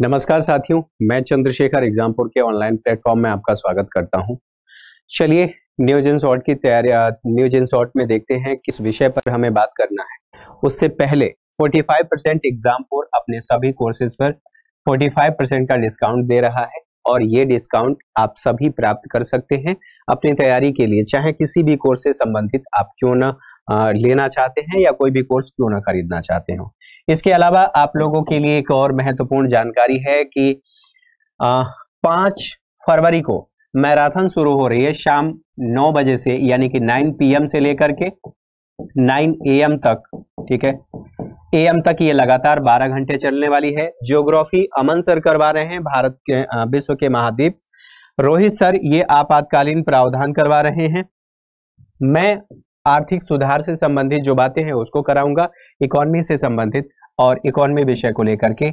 नमस्कार साथियों, मैं चंद्रशेखर एग्जामपुर के ऑनलाइन प्लेटफॉर्म में आपका स्वागत करता हूं। चलिए न्यूज इन शॉर्ट की तैयारी न्यूज इन शॉर्ट में देखते हैं किस विषय पर हमें बात करना है। उससे पहले 45% एग्जामपुर अपने सभी कोर्सेज पर 45% का डिस्काउंट दे रहा है और ये डिस्काउंट आप सभी प्राप्त कर सकते हैं अपनी तैयारी के लिए, चाहे किसी भी कोर्स से संबंधित आप क्यों ना लेना चाहते हैं या कोई भी कोर्स क्यों ना खरीदना चाहते हो। इसके अलावा आप लोगों के लिए एक और महत्वपूर्ण जानकारी है कि 5 फरवरी को मैराथन शुरू हो रही है शाम 9 बजे से, यानी कि 9 PM से लेकर के 9 AM तक। ठीक है, AM तक ये लगातार 12 घंटे चलने वाली है। ज्योग्राफी अमन सर करवा रहे हैं, भारत के विश्व के महाद्वीप। रोहित सर ये आपातकालीन प्रावधान करवा रहे हैं। मैं आर्थिक सुधार से संबंधित जो बातें हैं उसको कराऊंगा, इकोनॉमी से संबंधित और इकोनॉमी विषय को लेकर के।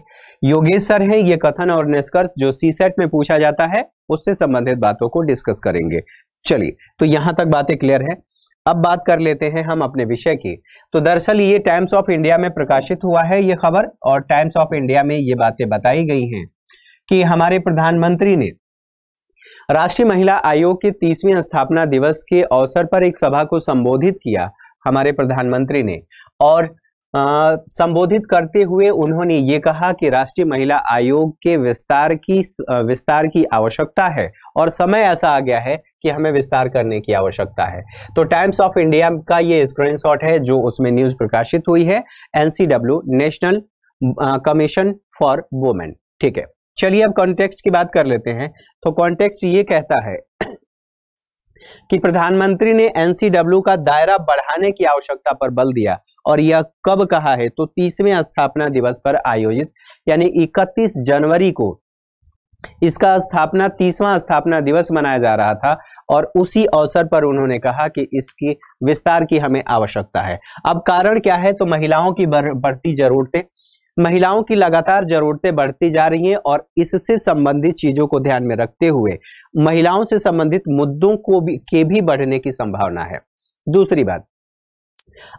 योगेश सर हैं, ये कथन और निष्कर्ष जो सीसेट में पूछा जाता है उससे संबंधित बातों को डिस्कस करेंगे। चलिए, तो यहां तक बातें क्लियर है। अब बात कर लेते हैं हम अपने विषय की। तो दरअसल ये टाइम्स ऑफ इंडिया में प्रकाशित हुआ है ये खबर, और टाइम्स ऑफ इंडिया में ये बातें बताई गई हैं कि हमारे प्रधानमंत्री ने राष्ट्रीय महिला आयोग के 30वें स्थापना दिवस के अवसर पर एक सभा को संबोधित किया हमारे प्रधानमंत्री ने, और संबोधित करते हुए उन्होंने ये कहा कि राष्ट्रीय महिला आयोग के विस्तार की आवश्यकता है और समय ऐसा आ गया है कि हमें विस्तार करने की आवश्यकता है। तो टाइम्स ऑफ इंडिया का ये स्क्रीनशॉट है जो उसमें न्यूज प्रकाशित हुई है, NCW national commission for women. ठीक है, चलिए अब कॉन्टेक्स्ट की बात कर लेते हैं। तो कॉन्टेक्स्ट ये कहता है कि प्रधानमंत्री ने NCW का दायरा बढ़ाने की आवश्यकता पर बल दिया, और यह कब कहा है तो 30वें स्थापना दिवस पर आयोजित, यानी 31 जनवरी को इसका 30वां स्थापना दिवस मनाया जा रहा था, और उसी अवसर पर उन्होंने कहा कि इसकी विस्तार की हमें आवश्यकता है। अब कारण क्या है, तो महिलाओं की बढ़ती जरूरतें, महिलाओं की लगातार जरूरतें बढ़ती जा रही हैं, और इससे संबंधित चीजों को ध्यान में रखते हुए महिलाओं से संबंधित मुद्दों को भी बढ़ने की संभावना है। दूसरी बात,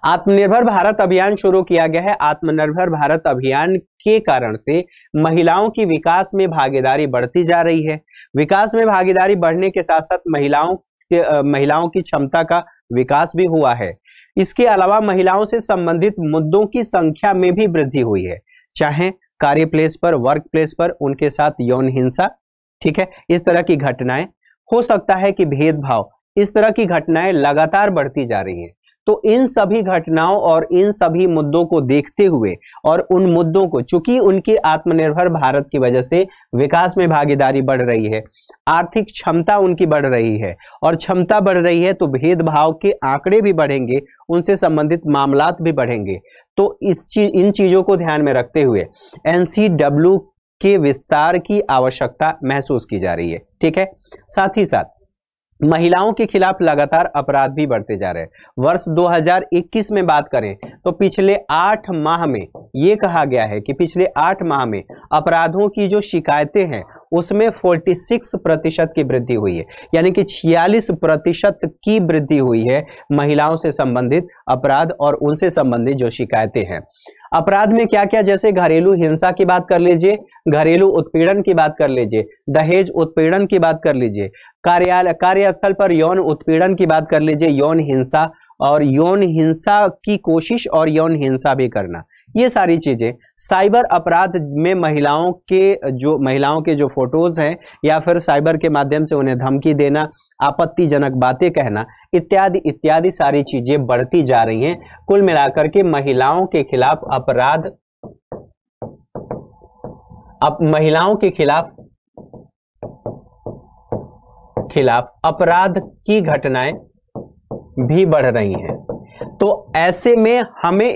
आत्मनिर्भर भारत अभियान शुरू किया गया है। आत्मनिर्भर भारत अभियान के कारण से महिलाओं की विकास में भागीदारी बढ़ती जा रही है। विकास में भागीदारी बढ़ने के साथ साथ महिलाओं की क्षमता का विकास भी हुआ है। इसके अलावा महिलाओं से संबंधित मुद्दों की संख्या में भी वृद्धि हुई है, चाहे कार्य प्लेस पर, वर्क प्लेस पर उनके साथ यौन हिंसा, ठीक है, इस तरह की घटनाएं, हो सकता है कि भेदभाव, इस तरह की घटनाएं लगातार बढ़ती जा रही हैं। तो इन सभी घटनाओं और इन सभी मुद्दों को देखते हुए, और उन मुद्दों को, चूंकि उनकी आत्मनिर्भर भारत की वजह से विकास में भागीदारी बढ़ रही है, आर्थिक क्षमता उनकी बढ़ रही है, और क्षमता बढ़ रही है तो भेदभाव के आंकड़े भी बढ़ेंगे, उनसे संबंधित मामलात भी बढ़ेंगे। तो इन चीजों को ध्यान में रखते हुए NCW के विस्तार की आवश्यकता महसूस की जा रही है। ठीक है, साथ ही साथ महिलाओं के खिलाफ लगातार अपराध भी बढ़ते जा रहे हैं। वर्ष 2021 में बात करें तो पिछले 8 माह में ये कहा गया है कि पिछले 8 माह में अपराधों की जो शिकायतें हैं उसमें 46% की वृद्धि हुई है, यानी कि 46% की वृद्धि हुई है महिलाओं से संबंधित अपराध और उनसे संबंधित जो शिकायतें हैं। अपराध में क्या क्या, जैसे घरेलू हिंसा की बात कर लीजिए, घरेलू उत्पीड़न की बात कर लीजिए, दहेज उत्पीड़न की बात कर लीजिए, कार्यस्थल पर यौन उत्पीड़न की बात कर लीजिए, यौन हिंसा और यौन हिंसा की कोशिश और यौन हिंसा भी करना, ये सारी चीजें। साइबर अपराध में महिलाओं के जो फोटोज हैं या फिर साइबर के माध्यम से उन्हें धमकी देना, आपत्तिजनक बातें कहना, इत्यादि इत्यादि सारी चीजें बढ़ती जा रही हैं। कुल मिलाकर के महिलाओं के खिलाफ महिलाओं के खिलाफ अपराध की घटनाएं भी बढ़ रही हैं। तो ऐसे में हमें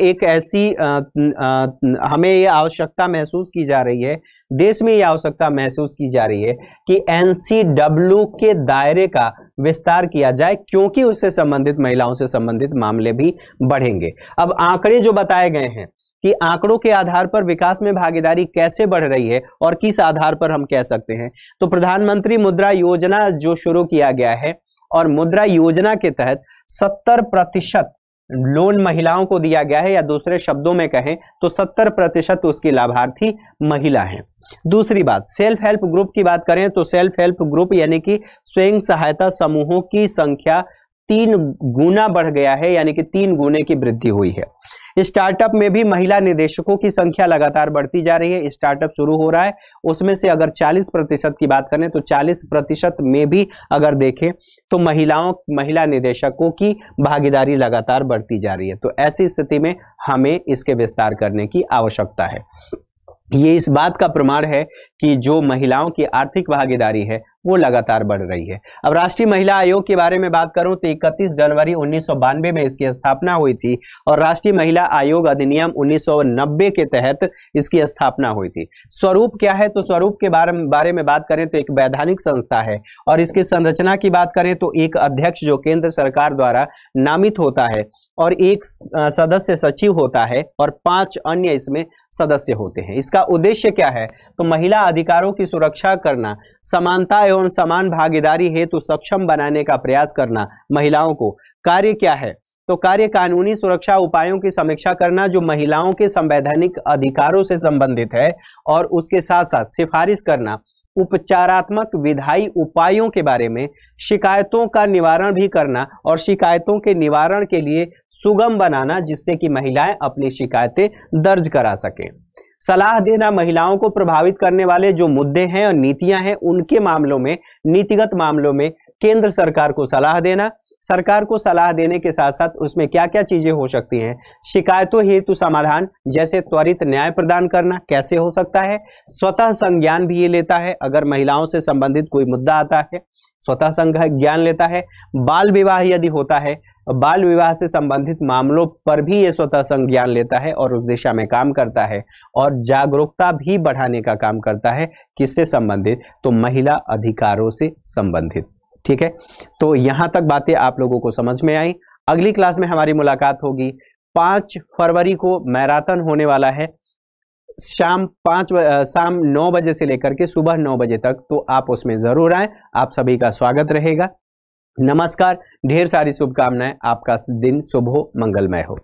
हमें ये आवश्यकता महसूस की जा रही है, देश में ये आवश्यकता महसूस की जा रही है कि NCW के दायरे का विस्तार किया जाए, क्योंकि उससे संबंधित, महिलाओं से संबंधित मामले भी बढ़ेंगे। अब आंकड़े जो बताए गए हैं कि आंकड़ों के आधार पर विकास में भागीदारी कैसे बढ़ रही है और किस आधार पर हम कह सकते हैं, तो प्रधानमंत्री मुद्रा योजना जो शुरू किया गया है, और मुद्रा योजना के तहत 70% लोन महिलाओं को दिया गया है, या दूसरे शब्दों में कहें तो 70% उसकी लाभार्थी महिला हैं। दूसरी बात, सेल्फ हेल्प ग्रुप की बात करें तो सेल्फ हेल्प ग्रुप यानी कि स्वयं सहायता समूहों की संख्या 3 गुना बढ़ गया है, यानी कि 3 गुने की वृद्धि हुई है। स्टार्टअप में भी महिला निदेशकों की संख्या लगातार बढ़ती जा रही है। स्टार्टअप शुरू हो रहा है, उसमें से अगर 40% की बात करें तो 40% में भी अगर देखें तो महिला निदेशकों की भागीदारी लगातार बढ़ती जा रही है। तो ऐसी स्थिति में हमें इसके विस्तार करने की आवश्यकता है। ये इस बात का प्रमाण है कि जो महिलाओं की आर्थिक भागीदारी है वो लगातार बढ़ रही है। अब राष्ट्रीय महिला आयोग के बारे में बात करूं तो 31 जनवरी 1992 में इसकी स्थापना हुई थी और राष्ट्रीय महिला आयोग अधिनियम 1990 के तहत इसकी स्थापना हुई थी। स्वरूप क्या है, तो स्वरूप के बारे में बात करें तो एक वैधानिक संस्था है और इसकी संरचना की बात करें तो एक अध्यक्ष जो केंद्र सरकार द्वारा नामित होता है और एक सदस्य सचिव होता है और 5 अन्य इसमें सदस्य होते हैं। इसका उद्देश्य क्या है, तो महिला अधिकारों की सुरक्षा करना, समानता एवं समान भागीदारी हेतु सक्षम बनाने का प्रयास करना। महिलाओं को कार्य क्या है, तो कार्य कानूनी सुरक्षा उपायों की समीक्षा करना जो महिलाओं के संवैधानिक अधिकारों से संबंधित है और उसके साथ साथ सिफारिश करना उपचारात्मक विधायी उपायों के बारे में, शिकायतों का निवारण भी करना और शिकायतों के निवारण के लिए सुगम बनाना जिससे कि महिलाएं अपनी शिकायतें दर्ज करा सकें। सलाह देना, महिलाओं को प्रभावित करने वाले जो मुद्दे हैं और नीतियां हैं उनके मामलों में, नीतिगत मामलों में केंद्र सरकार को सलाह देना। सरकार को सलाह देने के साथ साथ उसमें क्या क्या चीजें हो सकती हैं, शिकायतों हेतु समाधान, जैसे त्वरित न्याय प्रदान करना कैसे हो सकता है, स्वतः संज्ञान भी ये लेता है, अगर महिलाओं से संबंधित कोई मुद्दा आता है स्वतः संज्ञान लेता है। बाल विवाह यदि होता है, बाल विवाह से संबंधित मामलों पर भी ये स्वतः संज्ञान लेता है और उस दिशा में काम करता है और जागरूकता भी बढ़ाने का काम करता है। किससे संबंधित, तो महिला अधिकारों से संबंधित। ठीक है, तो यहां तक बातें आप लोगों को समझ में आई। अगली क्लास में हमारी मुलाकात होगी 5 फरवरी को मैराथन होने वाला है, शाम 9 बजे से लेकर के सुबह 9 बजे तक, तो आप उसमें जरूर आएं। आप सभी का स्वागत रहेगा। नमस्कार, ढेर सारी शुभकामनाएं, आपका दिन शुभ हो, मंगलमय हो।